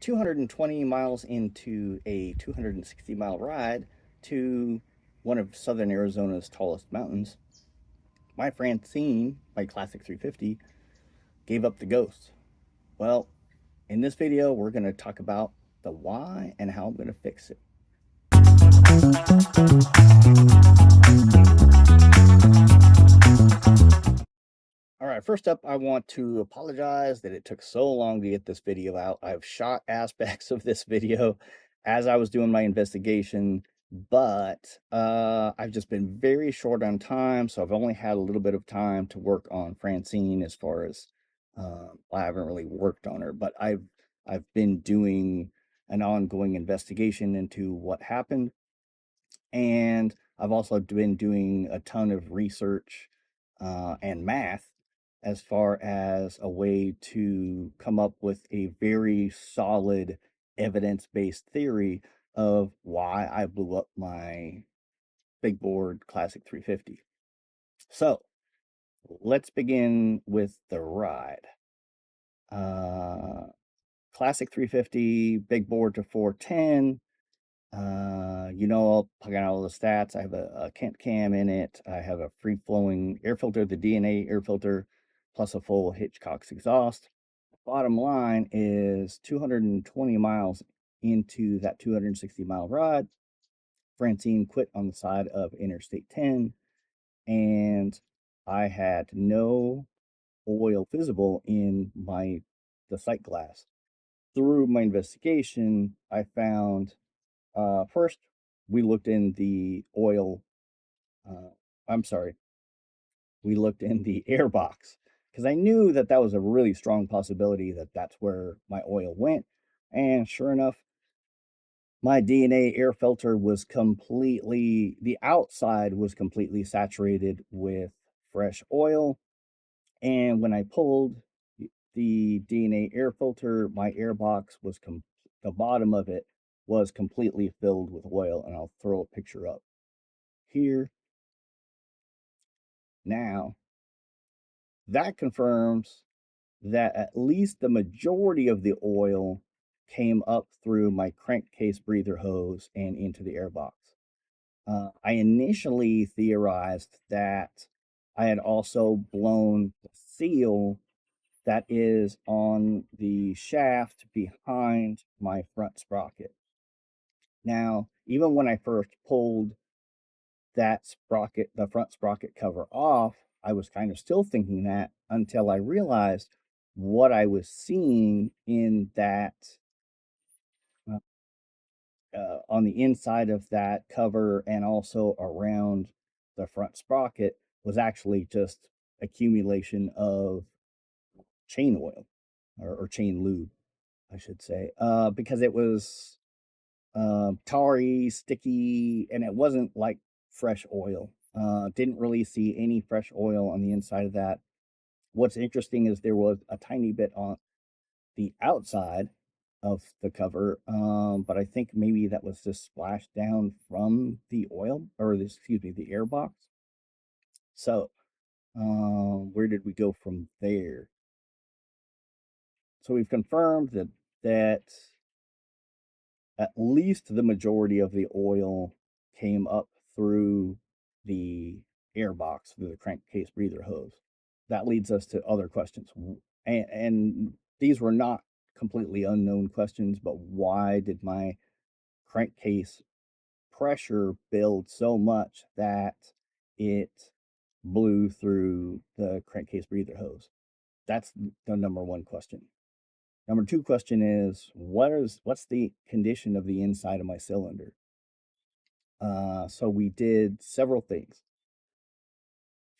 220 miles into a 260-mile ride to one of southern Arizona's tallest mountains, my Francine, my classic 350, gave up the ghost. Well, in this video, we're going to talk about the why and how I'm going to fix it. All right, first up, I want to apologize that it took so long to get this video out. I've shot aspects of this video as I was doing my investigation, but I've just been very short on time, so I've only had a little bit of time to work on Francine as far as I haven't really worked on her, but I've been doing an ongoing investigation into what happened, and I've also been doing a ton of research and math as far as a way to come up with a very solid evidence-based theory of why I blew up my big board classic 350. So let's begin with the ride. Classic 350, big board to 410. I'll plug in all the stats. I have a Kent cam in it. I have a free-flowing air filter, the DNA air filter, plus a full Hitchcock's exhaust. Bottom line is 220 miles into that 260-mile ride, Francine quit on the side of Interstate 10, and I had no oil visible in the sight glass. Through my investigation, I found first, we looked in the oil. I'm sorry, we looked in the air box because I knew that that was a really strong possibility that that's where my oil went. And sure enough, my DNA air filter was the outside was completely saturated with fresh oil. And when I pulled the DNA air filter, my air box was the bottom of it was completely filled with oil. And I'll throw a picture up here. Now, that confirms that at least the majority of the oil came up through my crankcase breather hose and into the airbox. I initially theorized that I had also blown the seal that is on the shaft behind my front sprocket. Now, even when I first pulled the front sprocket cover off, I was kind of still thinking that until I realized what I was seeing in that uh, on the inside of that cover and also around the front sprocket was actually just accumulation of chain oil or chain lube, I should say, because it was tarry, sticky, and it wasn't like fresh oil. Didn't really see any fresh oil on the inside of that. What's interesting is there was a tiny bit on the outside of the cover, but I think maybe that was just splashed down from the oil, or the air box. So, where did we go from there? So we've confirmed that at least the majority of the oil came up through the air box, through the crankcase breather hose. That leads us to other questions. And these were not completely unknown questions, but why did my crankcase pressure build so much that it blew through the crankcase breather hose? That's the number one question. Number two question is what's the condition of the inside of my cylinder? So we did several things.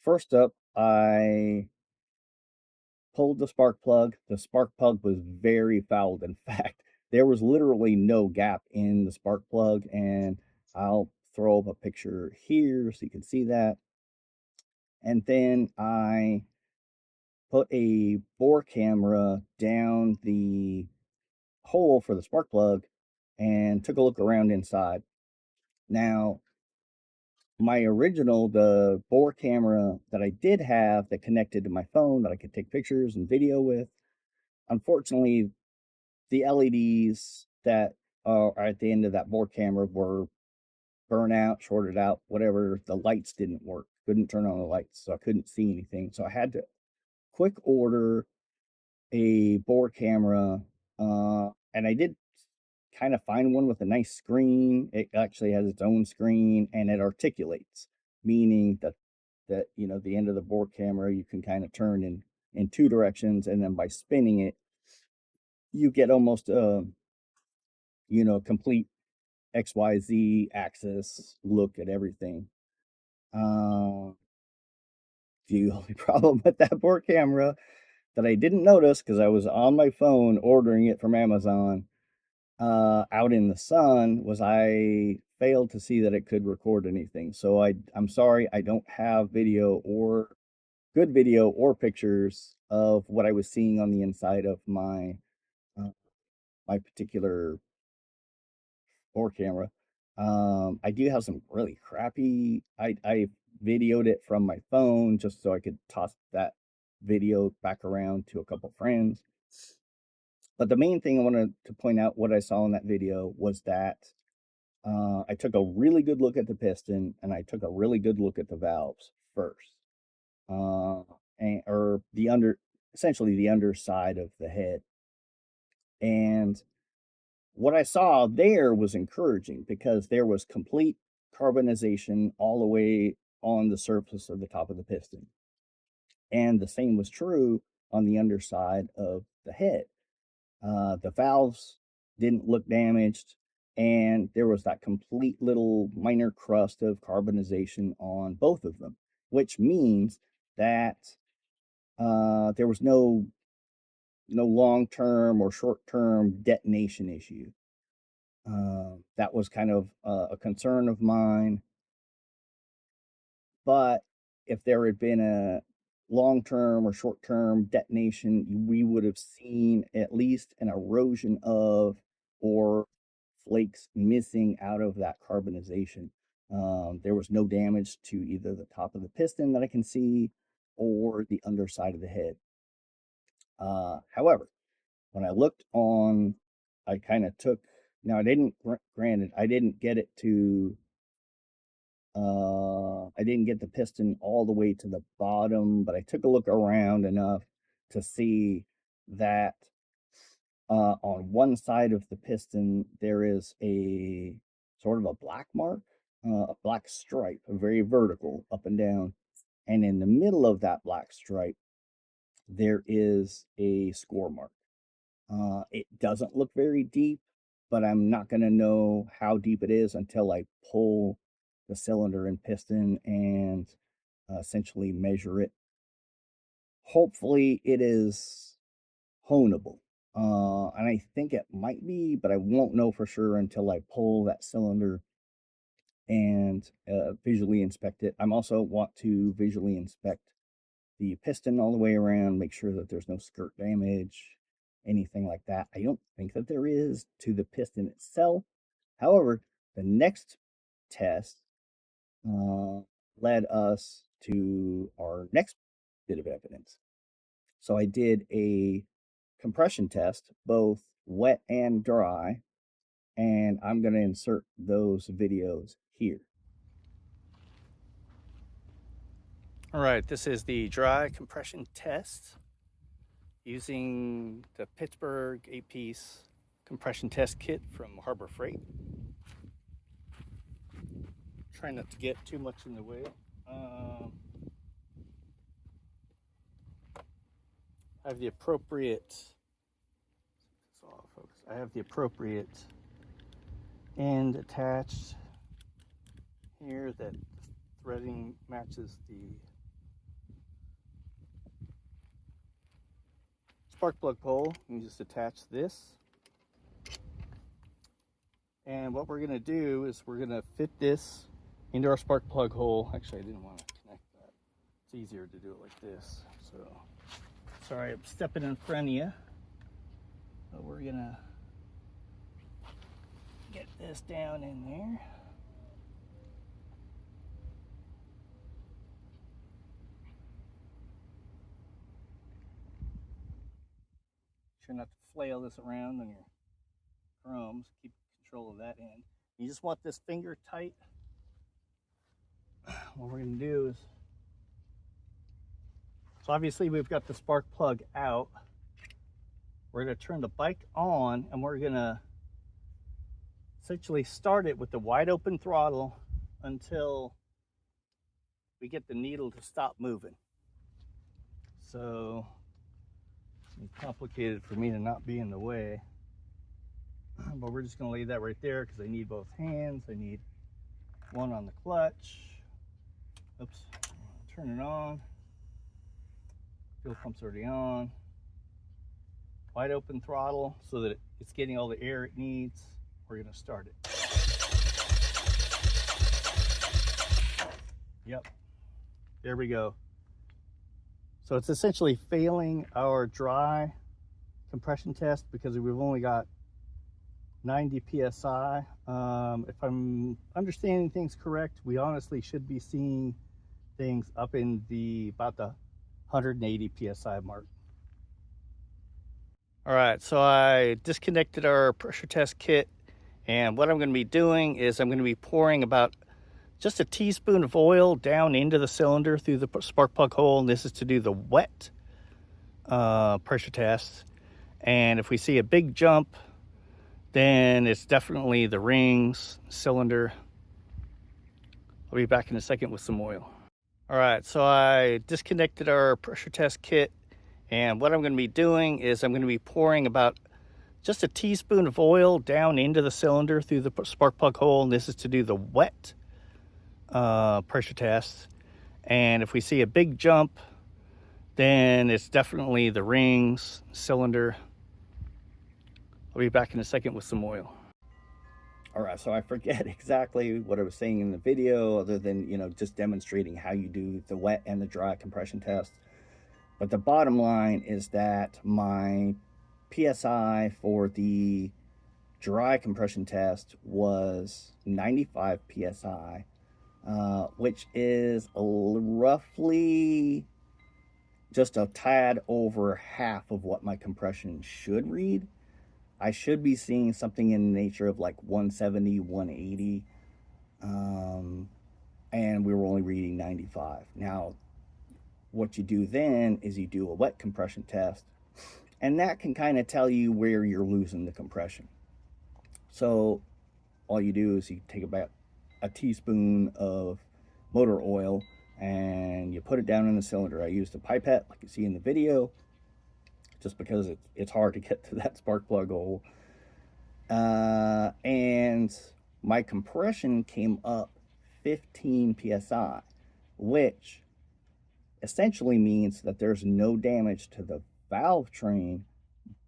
First up, I pulled the spark plug. The spark plug was very fouled. In fact, there was literally no gap in the spark plug, and I'll throw up a picture here so you can see that. And then I put a bore camera down the hole for the spark plug and took a look around inside. Now, the bore camera that I did have that connected to my phone that I could take pictures and video with, unfortunately, the LEDs that are at the end of that board camera were burnt out, shorted out, whatever. The lights didn't work. Couldn't turn on the lights, so I couldn't see anything. So I had to quick order a board camera, and I did kind of find one with a nice screen. It actually has its own screen and it articulates, meaning that the end of the board camera you can kind of turn in two directions, and then by spinning it, you get almost a complete XYZ axis look at everything. The only problem with that board camera that I didn't notice because I was on my phone ordering it from Amazon out in the sun was I failed to see that it could record anything. So I'm sorry, I don't have good video or pictures of what I was seeing on the inside of uh, my particular board camera. I do have some really crappy. I videoed it from my phone just so I could toss that video back around to a couple friends. But the main thing I wanted to point out what I saw in that video was that I took a really good look at the piston and I took a really good look at the valves first, uh, or essentially the underside of the head. And what I saw there was encouraging because there was complete carbonization all the way on the surface of the top of the piston. And the same was true on the underside of the head. The valves didn't look damaged, and there was that complete little minor crust of carbonization on both of them, which means that there was no long term or short term detonation issue. That was kind of a concern of mine. But if there had been a long term or short term detonation, we would have seen at least an erosion of or flakes missing out of that carbonization. There was no damage to either the top of the piston that I can see or the underside of the head. However, when I looked on, I kind of took, now I didn't, granted, I didn't get the piston all the way to the bottom, but I took a look around enough to see that on one side of the piston, there is a sort of a black mark, a black stripe, a very vertical up and down. And in the middle of that black stripe, there is a score mark. It doesn't look very deep, but I'm not going to know how deep it is until I pull the cylinder and piston and essentially measure it. Hopefully, it is honeable. And I think it might be, but I won't know for sure until I pull that cylinder and visually inspect it. I'm also want to visually inspect the piston all the way around, make sure that there's no skirt damage, anything like that. I don't think that there is to the piston itself. However, the next test led us to our next bit of evidence. So I did a compression test, both wet and dry, and I'm going to insert those videos here. All right, this is the dry compression test using the Pittsburgh 8-piece compression test kit from Harbor Freight. Try not to get too much in the way. I have the appropriate, I have the appropriate end attached here that threading matches the spark plug pole. You just attach this. And what we're going to do is we're going to fit this into our spark plug hole. Actually, I didn't want to connect that. It's easier to do it like this. So, sorry, I'm stepping in front of you. But we're going to get this down in there. Try not to flail this around on your chromes. Keep control of that end. You just want this finger tight. What we're going to do is, so obviously we've got the spark plug out. We're going to turn the bike on, and we're going to essentially start it with the wide open throttle until we get the needle to stop moving. So it's complicated for me to not be in the way, but we're just going to leave that right there because I need both hands. I need one on the clutch. Oops. Turn it on. Fuel pump's already on. Wide open throttle so that it's getting all the air it needs. We're going to start it. Yep. There we go. So it's essentially failing our dry compression test because we've only got 90 psi. If I'm understanding things correct, we honestly should be seeing things up in about the 180 psi mark. All right, so I disconnected our pressure test kit, and what I'm going to be doing is I'm going to be pouring about just a teaspoon of oil down into the cylinder through the spark plug hole, and this is to do the wet pressure test. And if we see a big jump, then it's definitely the rings, cylinder. I'll be back in a second with some oil. All right, so I disconnected our pressure test kit, and what I'm going to be doing is I'm going to be pouring about just a teaspoon of oil down into the cylinder through the spark plug hole, and this is to do the wet pressure test. And if we see a big jump, then it's definitely the rings, cylinder. I'll be back in a second with some oil. All right, so I forget exactly what I was saying in the video other than, just demonstrating how you do the wet and the dry compression test. But the bottom line is that my PSI for the dry compression test was 95 PSI, which is roughly just a tad over half of what my compression should read. I should be seeing something in the nature of like 170, 180, and we were only reading 95. Now, what you do then is you do a wet compression test, and that can kind of tell you where you're losing the compression. So all you do is you take about a teaspoon of motor oil and you put it down in the cylinder. I used a pipette like you see in the video, just because it's hard to get to that spark plug hole. And my compression came up 15 psi, which essentially means that there's no damage to the valve train,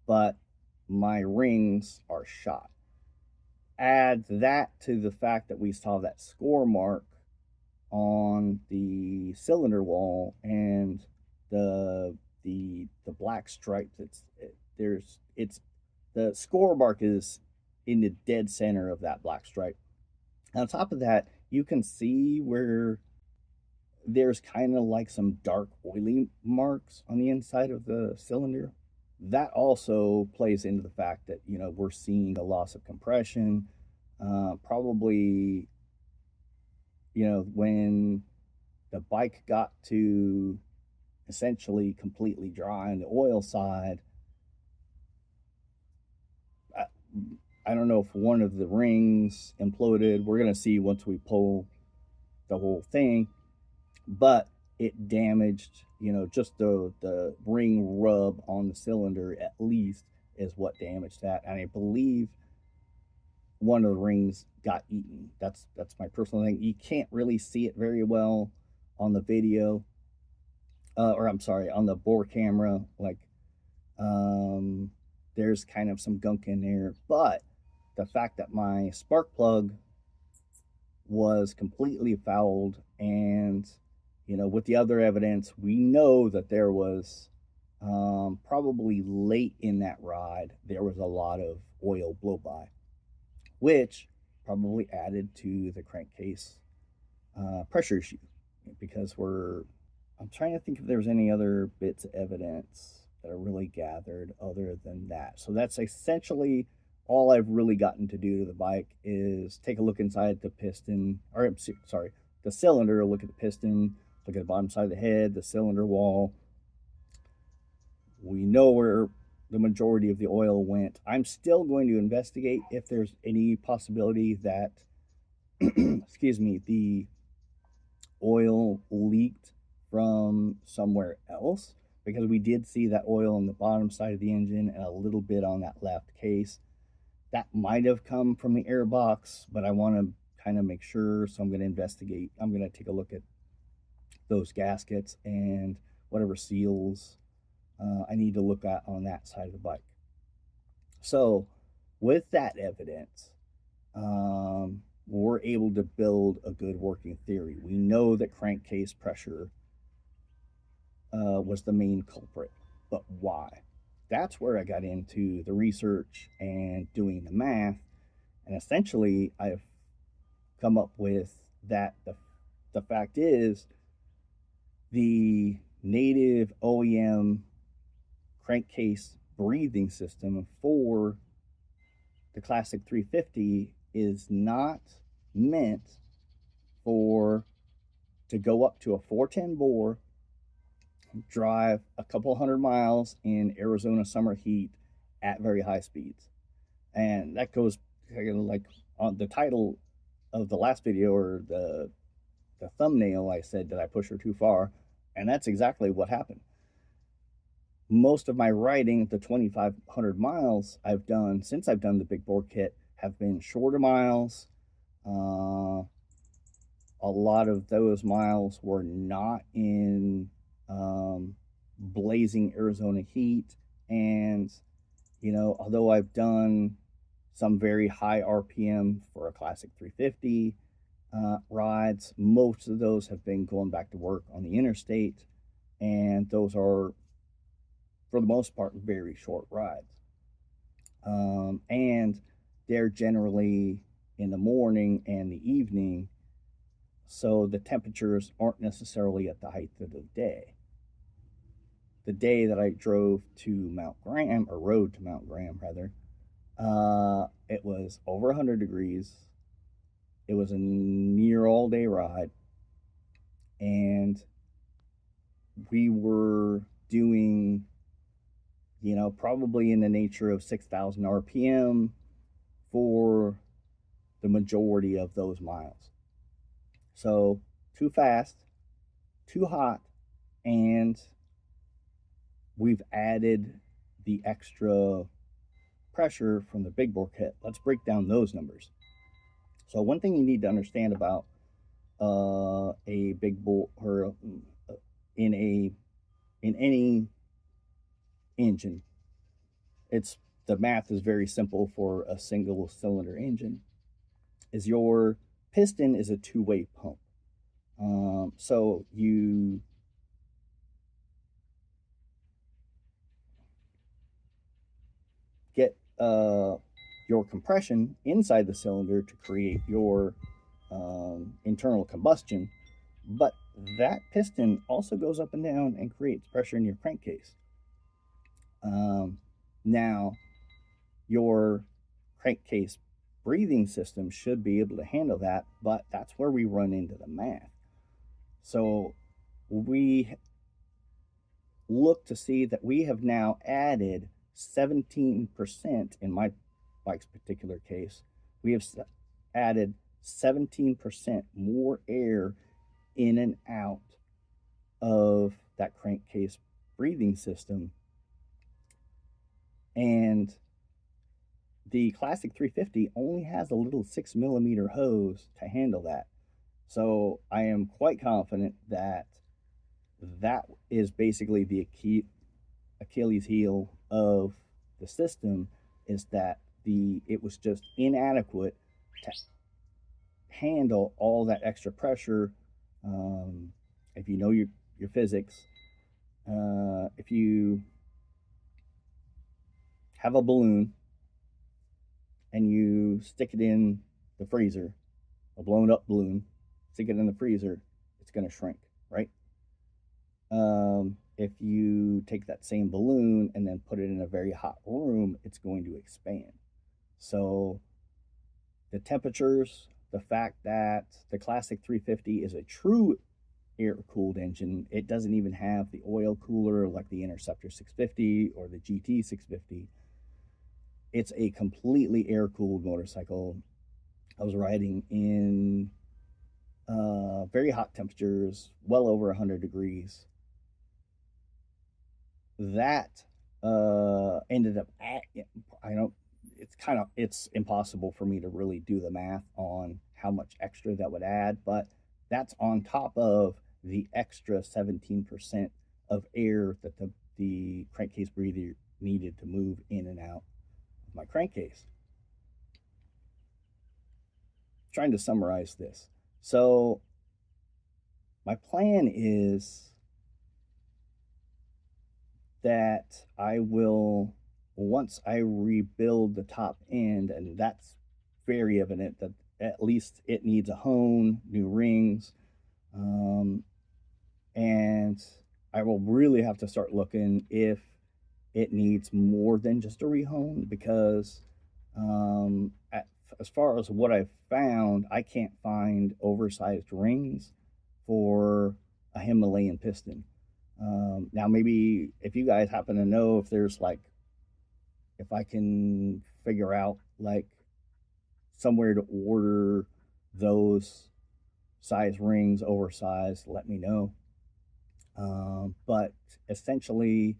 but my rings are shot. Add that to the fact that we saw that score mark on the cylinder wall and the black stripe the score mark is in the dead center of that black stripe. And on top of that, you can see where there's kind of like some dark oily marks on the inside of the cylinder. That also plays into the fact that we're seeing a loss of compression. Probably when the bike got to essentially completely dry on the oil side, I don't know if one of the rings imploded. We're going to see once we pull the whole thing, but it damaged, just the ring rub on the cylinder at least is what damaged that. And I believe one of the rings got eaten. That's my personal thing. You can't really see it very well on the video, or I'm sorry, on the bore camera. Like, there's kind of some gunk in there, but the fact that my spark plug was completely fouled, and with the other evidence, we know that there was probably late in that ride, there was a lot of oil blow by, which probably added to the crankcase pressure issue. Because I'm trying to think if there's any other bits of evidence that I really gathered other than that. So that's essentially all I've really gotten to do to the bike is take a look inside the piston, or sorry, the cylinder, look at the piston, look at the bottom side of the head, the cylinder wall. We know where the majority of the oil went. I'm still going to investigate if there's any possibility that, excuse me, the oil leaked from somewhere else, because we did see that oil on the bottom side of the engine and a little bit on that left case. That might have come from the air box, but I want to kind of make sure. So I'm going to investigate. I'm going to take a look at those gaskets and whatever seals I need to look at on that side of the bike. So, with that evidence, we're able to build a good working theory. We know that crankcase pressure was the main culprit, but why? That's where I got into the research and doing the math, and essentially I've come up with that the fact is the native OEM crankcase breathing system for the Classic 350 is not meant for to go up to a 410 bore, drive a couple hundred miles in Arizona summer heat at very high speeds. And that goes like on the title of the last video, or the thumbnail, I said, did I push her too far? And that's exactly what happened. Most of my riding, the 2,500 miles I've done since I've done the big bore kit, have been shorter miles. A lot of those miles were not in blazing Arizona heat. And, you know, although I've done some very high RPM for a Classic 350 rides, most of those have been going back to work on the interstate. And those are, for the most part, very short rides. And they're generally in the morning and the evening, so the temperatures aren't necessarily at the height of the day. The day that I drove to Mount Graham, or rode to Mount Graham rather, it was over 100 degrees. It was a near all day ride, and we were doing, you know, probably in the nature of 6,000 RPM for the majority of those miles. So, too fast, too hot, and we've added the extra pressure from the big bore kit. Let's break down those numbers. So, one thing you need to understand about a big bore, or in any engine, it's the math is very simple for a single cylinder engine. Is your piston is a two-way pump. So you get your compression inside the cylinder to create your internal combustion, but that piston also goes up and down and creates pressure in your crankcase. Now, your crankcase breathing system should be able to handle that, but that's where we run into the math. So we look to see that we have now added 17%, in my bike's particular case, we have added 17% more air in and out of that crankcase breathing system. And the Classic 350 only has a little 6mm hose to handle that. So I am quite confident that that is basically the Achilles heel of the system, is that it was just inadequate to handle all that extra pressure. If you know your physics, if you have a balloon and you stick it in the freezer, a blown up balloon, stick it in the freezer, it's going to shrink, right? if you take that same balloon and then put it in a very hot room, it's going to expand. So the temperatures, the fact that the classic 350 is a true air cooled engine, it doesn't even have the oil cooler like the Interceptor 650 or the GT 650. It's a completely air cooled motorcycle. I was riding in very hot temperatures, well over 100 degrees. That ended up at, I don't, it's impossible for me to really do the math on how much extra that would add, but that's on top of the extra 17% of air that the crankcase breather needed to move in and out of my crankcase. Trying to summarize this. So my plan is that I will, once I rebuild the top end, and that's very evident that at least it needs a hone, new rings, and I will really have to start looking if it needs more than just a rehome, because as far as what I've found, I can't find oversized rings for a Himalayan piston. Now, maybe if you guys happen to know if there's like, if I can figure out like somewhere to order those size rings oversized, let me know. But essentially,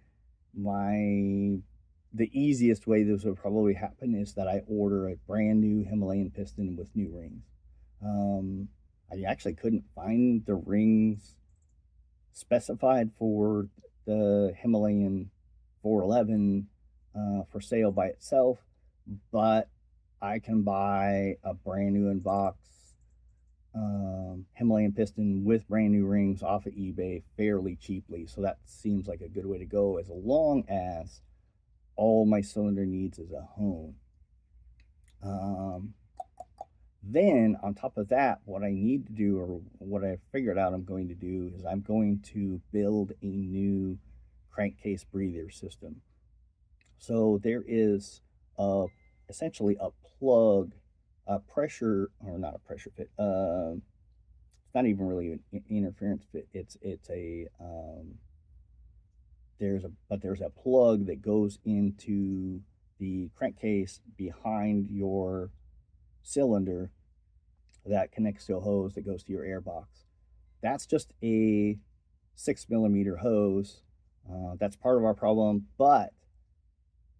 the easiest way this would probably happen is that I order a brand new Himalayan piston with new rings. I actually couldn't find the rings specified for the Himalayan 411 for sale by itself, but I can buy a brand new in box Himalayan piston with brand new rings off of eBay fairly cheaply. So that seems like a good way to go, as long as all my cylinder needs is a hone. Then on top of that, what I need to do, or what I figured out I'm going to do, is I'm going to build a new crankcase breather system. So there is essentially a plug, a pressure, or not a pressure fit. It's not even really an interference fit. It's a there's a plug that goes into the crankcase behind your cylinder that connects to a hose that goes to your air box. That's just a 6 millimeter hose. That's part of our problem, but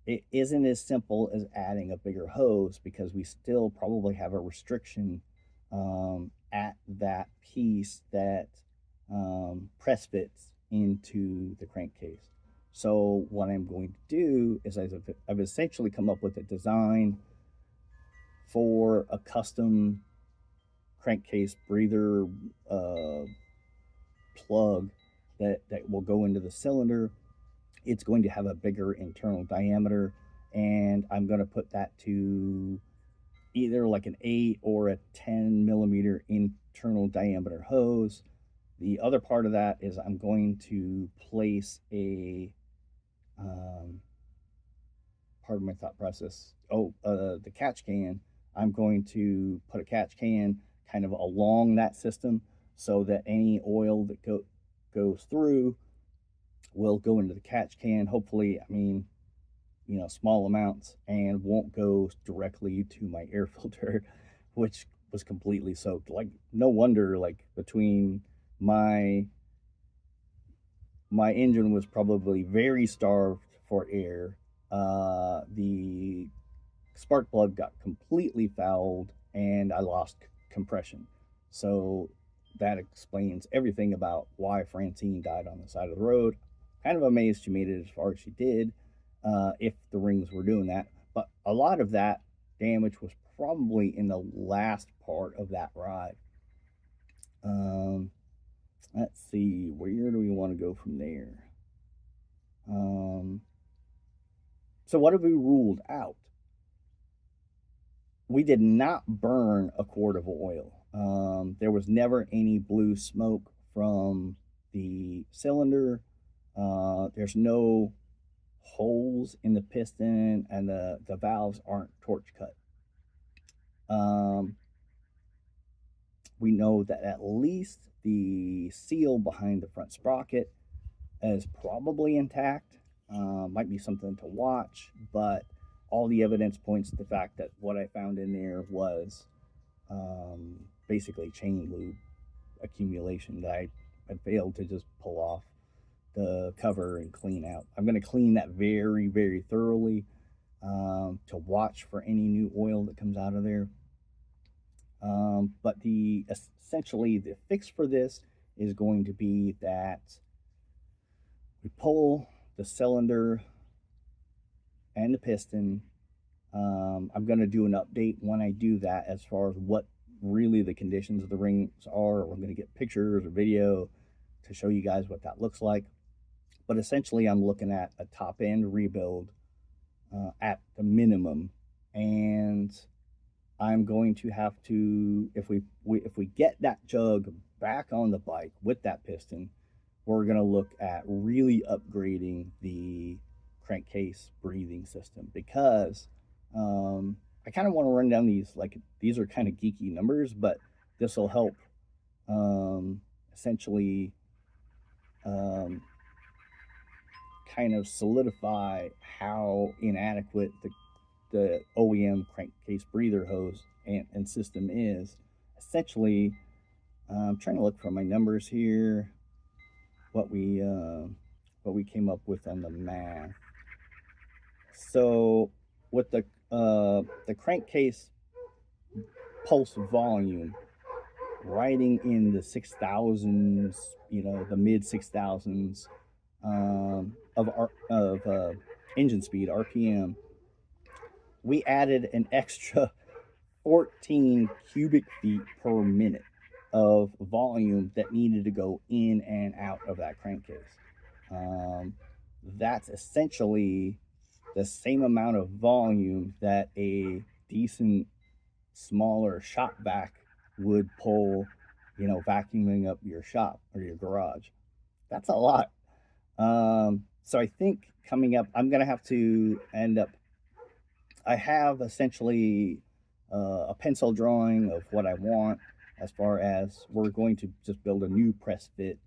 it isn't as simple as adding a bigger hose, because we still probably have a restriction at that piece that press fits into the crankcase. So what I'm going to do is I've essentially come up with a design for a custom crankcase breather plug that will go into the cylinder. It's going to have a bigger internal diameter, and I'm going to put that to either like an 8 or a 10 millimeter internal diameter hose. The other part of that is I'm going to place a part of my thought process. The catch can. I'm going to put a catch can kind of along that system, so that any oil that goes through will go into the catch can. Hopefully, I mean, small amounts, and won't go directly to my air filter, which was completely soaked. Like, no wonder, like, between my engine was probably very starved for air. The spark plug got completely fouled, and I lost compression. So that explains everything about why Francine died on the side of the road. Kind of amazed she made it as far as she did, if the rings were doing that. But a lot of that damage was probably in the last part of that ride. Let's see, where do we want to go from there? So what have we ruled out? We did not burn a quart of oil. There was never any blue smoke from the cylinder. There's no holes in the piston, and the valves aren't torch cut. Um, we know that at least the seal behind the front sprocket is probably intact. Might be something to watch, but all the evidence points to the fact that what I found in there was basically chain lube accumulation that I had failed to just pull off the cover and clean out. I'm going to clean that very, very thoroughly to watch for any new oil that comes out of there. But essentially the fix for this is going to be that we pull the cylinder and the piston. I'm going to do an update when I do that as far as what really the conditions of the rings are. I'm going to get pictures or video to show you guys what that looks like. But essentially, I'm looking at a top end rebuild at the minimum, and I'm going to have to, if we get that jug back on the bike with that piston, we're going to look at really upgrading the crankcase breathing system, because I kind of want to run down these, like, these are kind of geeky numbers, but this will help essentially kind of solidify how inadequate the OEM crankcase breather hose and system is. Essentially, I'm trying to look for my numbers here, what we came up with on the math. So with the crankcase pulse volume riding in the 6,000s, the mid 6,000s of engine speed, RPM, we added an extra 14 cubic feet per minute of volume that needed to go in and out of that crankcase. That's essentially the same amount of volume that a decent smaller shop vac would pull, vacuuming up your shop or your garage. That's a lot. So I think coming up, I'm going to have to I have essentially a pencil drawing of what I want, as far as we're going to just build a new press fit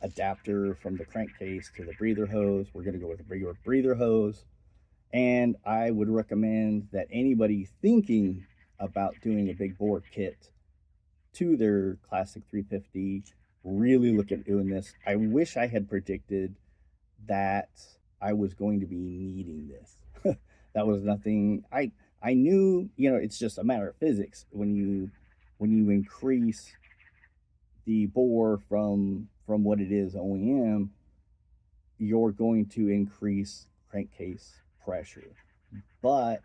adapter from the crankcase to the breather hose. We're going to go with a regular breather hose. And I would recommend that anybody thinking about doing a big bore kit to their Classic 350 really look at doing this. I wish I had predicted that I was going to be needing this. That was nothing. I knew, it's just a matter of physics. When you increase the bore from what it is OEM, you're going to increase crankcase pressure. But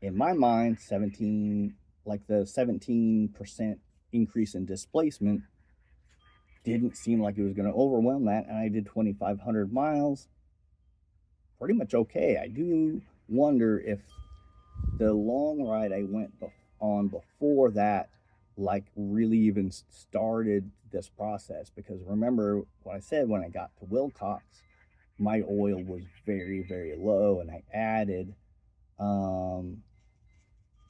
in my mind, the 17% increase in displacement didn't seem like it was going to overwhelm that, and I did 2,500 miles pretty much okay. I do wonder if the long ride I went on before that, like, really even started this process, because remember what I said, when I got to Wilcox, my oil was very, very low, and I added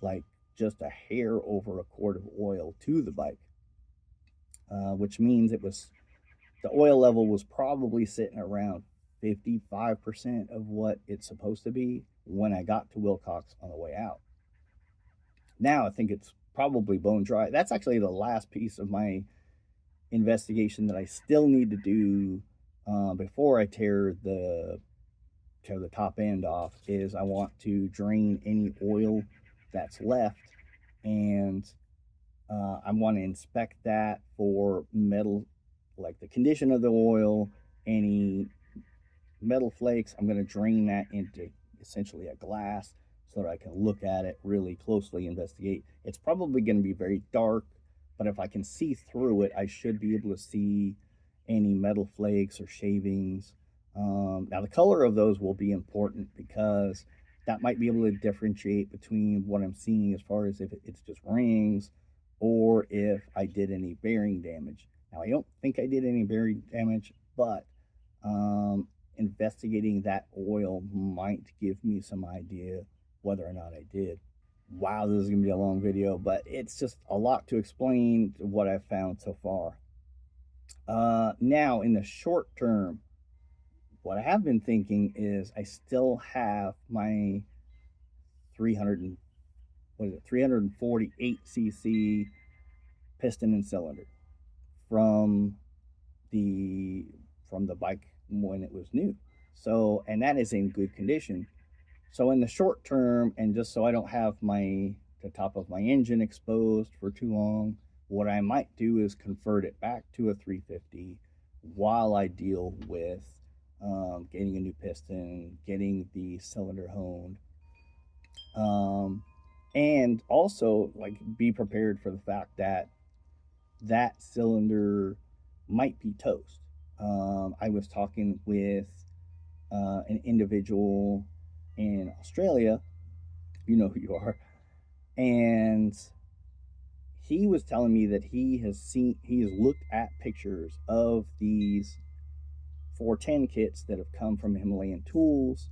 like just a hair over a quart of oil to the bike, which means the oil level was probably sitting around 55% of what it's supposed to be when I got to Wilcox on the way out. Now I think it's probably bone dry. That's actually the last piece of my investigation that I still need to do before I tear the top end off, is I want to drain any oil that's left, and I want to inspect that for metal, like the condition of the oil, any metal flakes. I'm going to drain that into essentially a glass so that I can look at it really closely, investigate. It's probably going to be very dark, but if I can see through it, I should be able to see any metal flakes or shavings. Now, the color of those will be important, because that might be able to differentiate between what I'm seeing as far as if it's just rings or if I did any bearing damage. Now, I don't think I did any bearing damage, but Investigating that oil might give me some idea whether or not I did. Wow, this is going to be a long video, but it's just a lot to explain what I've found so far. Now, in the short term, what I have been thinking is I still have my 300 what is it 348cc piston and cylinder from the from the bike when it was new. So, and that is in good condition. So in the short term, and just so I don't have the top of my engine exposed for too long, what I might do is convert it back to a 350 while I deal with getting a new piston, getting the cylinder honed, and also like be prepared for the fact that that cylinder might be toast. I was talking with an individual in Australia, you know who you are, and he was telling me that he has looked at pictures of these 410 kits that have come from Himalayan Tools,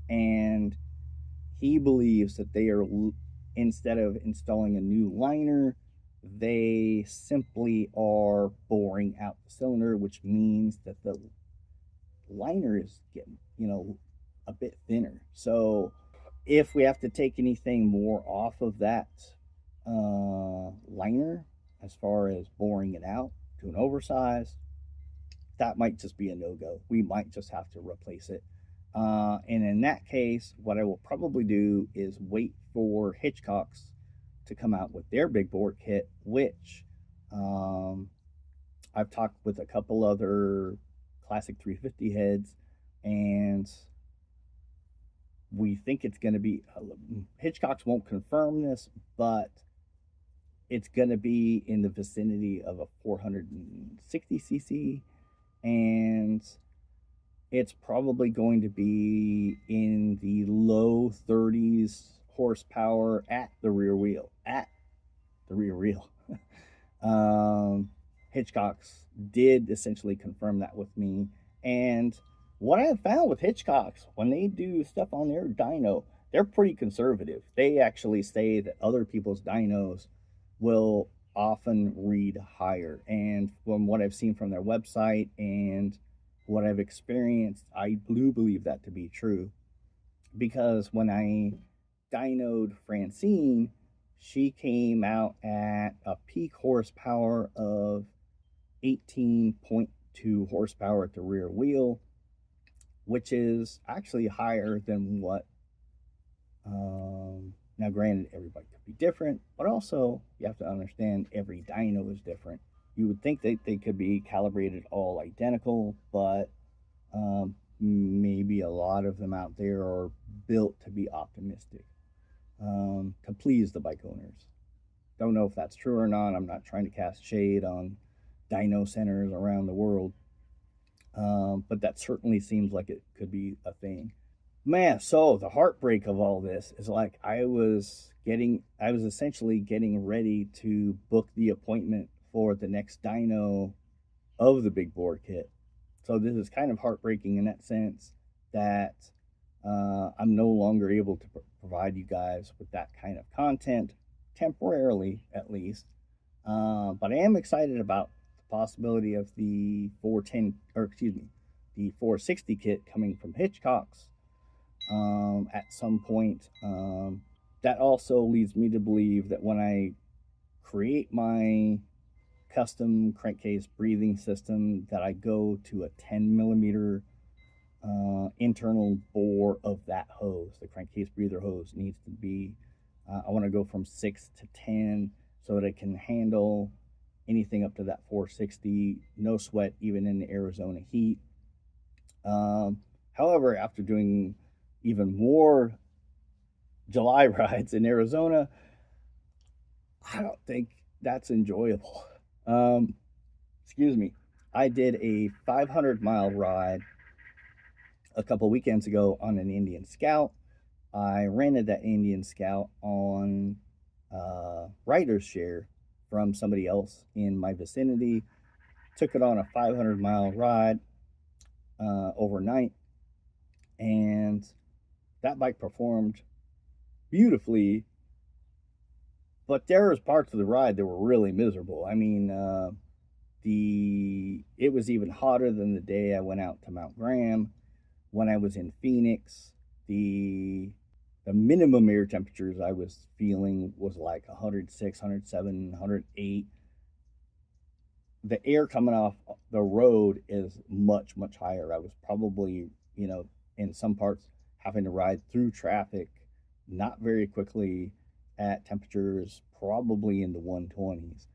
and he believes that they are, instead of installing a new liner, they simply are boring out the cylinder, which means that the liner is getting, a bit thinner. So if we have to take anything more off of that liner, as far as boring it out to an oversize, that might just be a no-go. We might just have to replace it. And in that case, what I will probably do is wait for Hitchcock's to come out with their big bore kit, which I've talked with a couple other classic 350 heads, and we think it's going to be, Hitchcock's won't confirm this, but it's going to be in the vicinity of a 460cc, and it's probably going to be in the low 30s horsepower at the rear wheel. Hitchcock's did essentially confirm that with me. And what I have found with Hitchcock's, when they do stuff on their dyno, they're pretty conservative. They actually say that other people's dynos will often read higher. And from what I've seen from their website and what I've experienced, I do believe that to be true. Because when I dynoed Francine, she came out at a peak horsepower of 18.2 horsepower at the rear wheel, which is actually higher than what. Now, granted, everybody could be different, but also you have to understand every dyno is different. You would think that they could be calibrated all identical, but maybe a lot of them out there are built to be optimistic, to please the bike owners. Don't know if that's true or not. I'm not trying to cast shade on dyno centers around the world, but that certainly seems like it could be a thing. Man, so the heartbreak of all this is like I was essentially getting ready to book the appointment for the next dyno of the big bore kit. So this is kind of heartbreaking in that sense that I'm no longer able to provide you guys with that kind of content, temporarily at least. But I am excited about the possibility of the 410, or excuse me, the 460 kit coming from Hitchcock's at some point. That also leads me to believe that when I create my custom crankcase breathing system, that I go to a 10 millimeter internal bore of that hose. The crankcase breather hose needs to be, I want to go from 6 to 10 so that it can handle anything up to that 460, no sweat even in the Arizona heat. However, after doing even more July rides in Arizona, I don't think that's enjoyable. Excuse me. I did a 500-mile ride a couple weekends ago on an Indian Scout. I rented that Indian Scout on rider's share from somebody else in my vicinity. Took it on a 500-mile ride. overnight, and that bike performed beautifully. But there was parts of the ride that were really miserable. I mean, it was even hotter than the day I went out to Mount Graham. When I was in Phoenix, the the minimum air temperatures I was feeling was like 106, 107, 108. The air coming off the road is much, much higher. I was probably, in some parts having to ride through traffic not very quickly at temperatures probably in the 120s.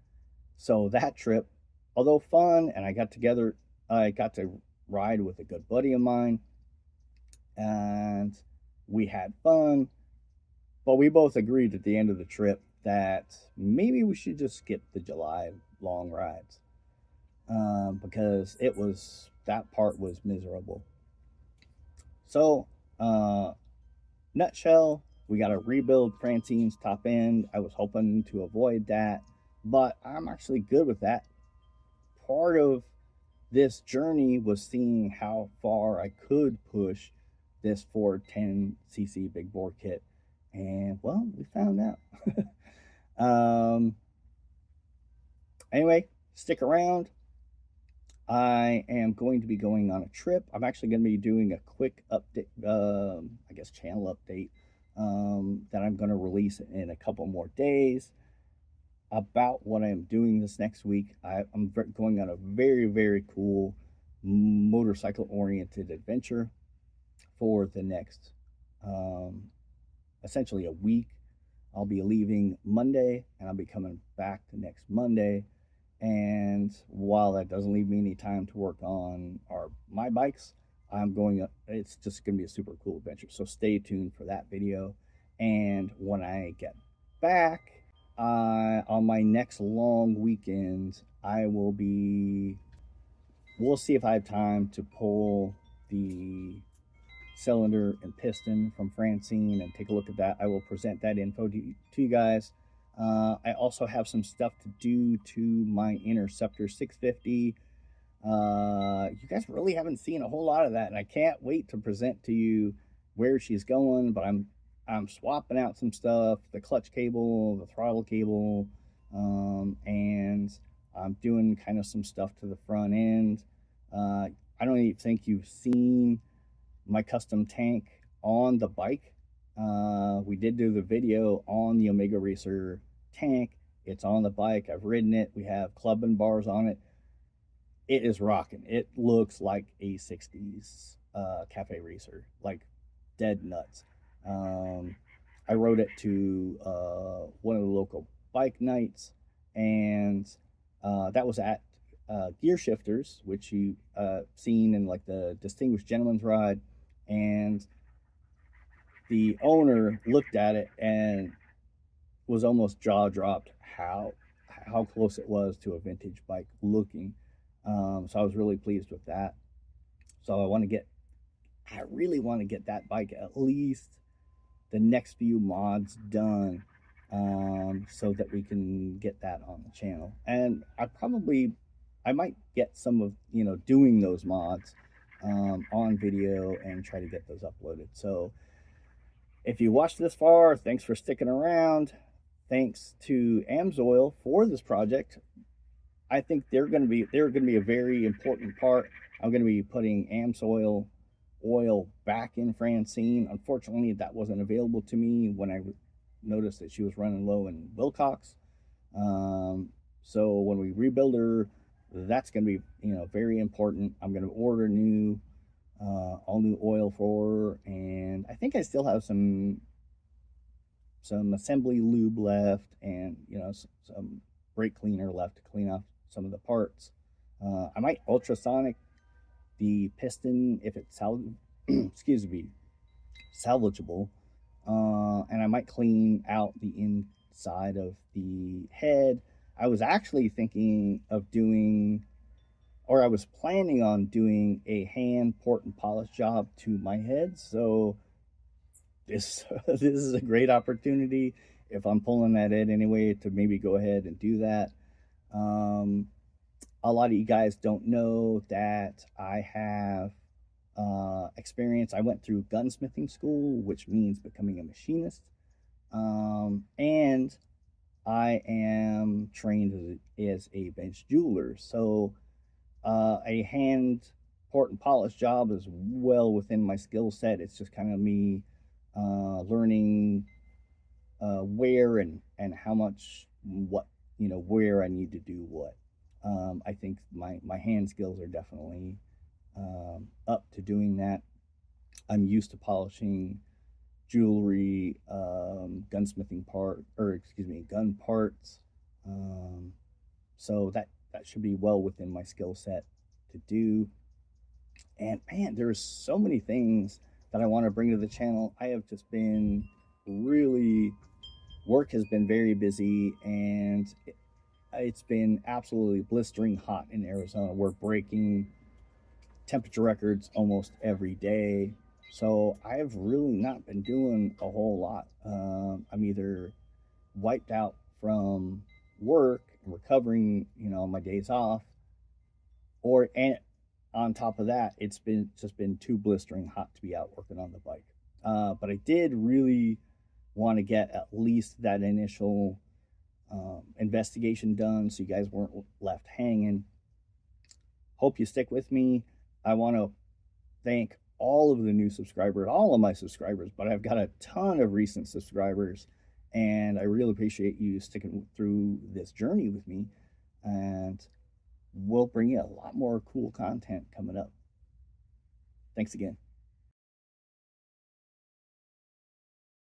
So that trip, although fun, and I got to ride with a good buddy of mine, and we had fun, but we both agreed at the end of the trip that maybe we should just skip the July long rides, because that part was miserable. So, nutshell, we got to rebuild Francine's top end. I was hoping to avoid that, but I'm actually good with that. Part of this journey was seeing how far I could push this 410cc big bore kit. And well, we found out. um, anyway, stick around. I am going to be going on a trip. I'm actually going to be doing a quick update, I guess, channel update, that I'm going to release in a couple more days about what I'm doing this next week. I'm going on a very, very cool motorcycle oriented adventure for the next, um, essentially a week. I'll be leaving Monday and I'll be coming back the next Monday. And while that doesn't leave me any time to work on my bikes, it's just going to be a super cool adventure. So stay tuned for that video. And when I get back, on my next long weekend, we'll see if I have time to pull the cylinder and piston from Francine and take a look at that. I will present that info to you guys. I also have some stuff to do to my Interceptor 650. You guys really haven't seen a whole lot of that, and I can't wait to present to you where she's going. But I'm swapping out some stuff, the clutch cable, the throttle cable, and I'm doing kind of some stuff to the front end. I don't even think you've seen my custom tank on the bike. We did do the video on the Omega Racer tank. It's on the bike. I've ridden it. We have club and bars on it. It is rocking. It looks like a 60s cafe racer, like dead nuts. I rode it to one of the local bike nights, and that was at Gear Shifters, which you seen in like the Distinguished Gentleman's Ride, and the owner looked at it and was almost jaw dropped how close it was to a vintage bike looking. So I was really pleased with that. So I really want to get that bike at least the next few mods done, so that we can get that on the channel. And I might get some of doing those mods on video and try to get those uploaded. So if you watched this far, thanks for sticking around. Thanks to Amsoil for this project. I think they're going to be a very important part. I'm going to be putting Amsoil oil back in Francine. Unfortunately, that wasn't available to me when I noticed that she was running low in Wilcox. So when we rebuild her, that's going to be very important. I'm going to order all new oil for her, and I think I still have some assembly lube left, and some brake cleaner left to clean off some of the parts. I might ultrasonic the piston if it's excuse me, salvageable, and I might clean out the inside of the head. I was actually thinking of I was planning on doing a hand port and polish job to my head. So this this is a great opportunity, if I'm pulling that in anyway, to maybe go ahead and do that. A lot of you guys don't know that I have experience. I went through gunsmithing school, which means becoming a machinist. And I am trained as a bench jeweler. So a hand port and polish job is well within my skill set. It's just kind of me learning where and how much what where I need to do what. I think my hand skills are definitely up to doing that. I'm used to polishing jewelry, gunsmithing part, or excuse me, gun parts. Um, so that should be well within my skill set to do. And man, there's so many things that I want to bring to the channel. I have just been really work has been very busy, and it's been absolutely blistering hot in Arizona. We're breaking temperature records almost every day. So I've really not been doing a whole lot. I'm either wiped out from work and recovering, my days off, or and on top of that, it's been just been too blistering hot to be out working on the bike. But I did really want to get at least that initial investigation done, so you guys weren't left hanging. Hope you stick with me. I want to thank all of the new subscribers, all of my subscribers, but I've got a ton of recent subscribers, and I really appreciate you sticking through this journey with me. And we'll bring you a lot more cool content coming up. Thanks again.